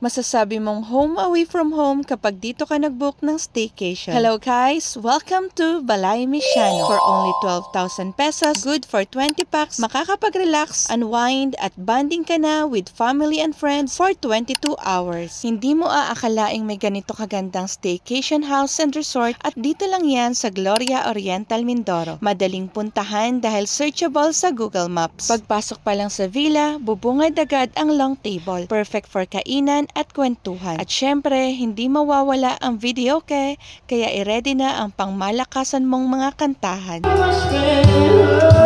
Masasabi mong home away from home kapag dito ka nag-book ng staycation. Hello guys! Welcome to Balay Misiano. For only 12,000 pesos, good for 20 packs, makakapag-relax, unwind, at bonding ka na with family and friends for 22 hours. Hindi mo aakalaing may ganito kagandang staycation house and resort at dito lang yan sa Gloria Oriental, Mindoro. Madaling puntahan dahil searchable sa Google Maps. Pagpasok pa lang sa villa, bubungad agad ang long table. Perfect for kainan at kwentuhan. At syempre, hindi mawawala ang videoke, kaya i-ready na ang pangmalakasan mong mga kantahan.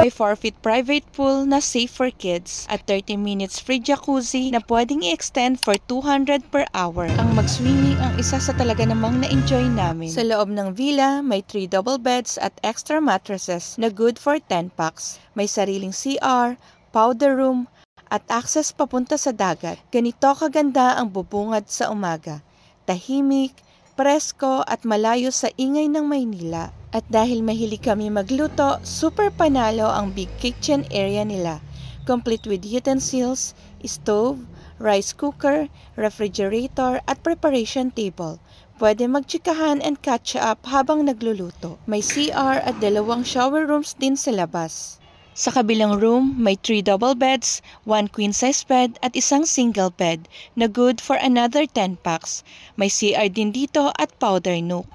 May 4-feet private pool na safe for kids at 30 minutes free jacuzzi na pwedeng i-extend for 200 per hour. Ang mag-swimming ang isa sa talaga namang na-enjoy namin. Sa loob ng villa, may 3 double beds at extra mattresses na good for 10 packs. May sariling CR, powder room, at access papunta sa dagat. Ganito kaganda ang bubungad sa umaga. Tahimik, presko at malayo sa ingay ng Maynila. At dahil mahilig kami magluto, super panalo ang big kitchen area nila. Complete with utensils, stove, rice cooker, refrigerator at preparation table. Pwede magtsikahan and catch up habang nagluluto. May CR at 2 shower rooms din sa labas. Sa kabilang room, may 3 double beds, 1 queen-size bed at 1 single bed na good for another 10 packs. May CR din dito at powder nook.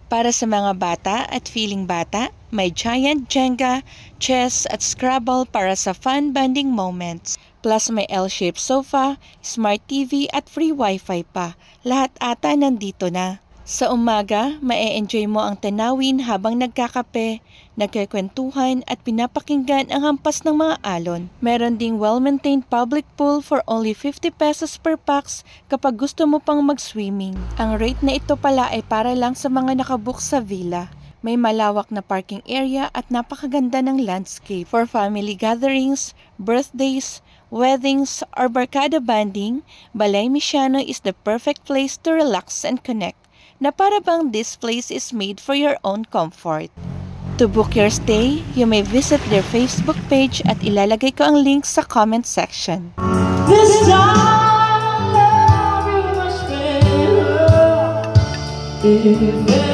Para sa mga bata at feeling bata, may giant Jenga, chess at Scrabble para sa fun bonding moments. Plus may L-shaped sofa, smart TV at free wifi pa. Lahat ata nandito na. Sa umaga, mae-enjoy mo ang tanawin habang nagkakape, nagkikwentuhan at pinapakinggan ang hampas ng mga alon. Meron ding well-maintained public pool for only 50 pesos per packs kapag gusto mo pang mag-swimming. Ang rate na ito pala ay para lang sa mga nakabook sa villa. May malawak na parking area at napakaganda ng landscape. For family gatherings, birthdays, weddings, or barkada bonding, Balay Misiano is the perfect place to relax and connect. Na para bang this place is made for your own comfort. To book your stay, you may visit their Facebook page at ilalagay ko ang link sa comment section. This time, I love you, my friend.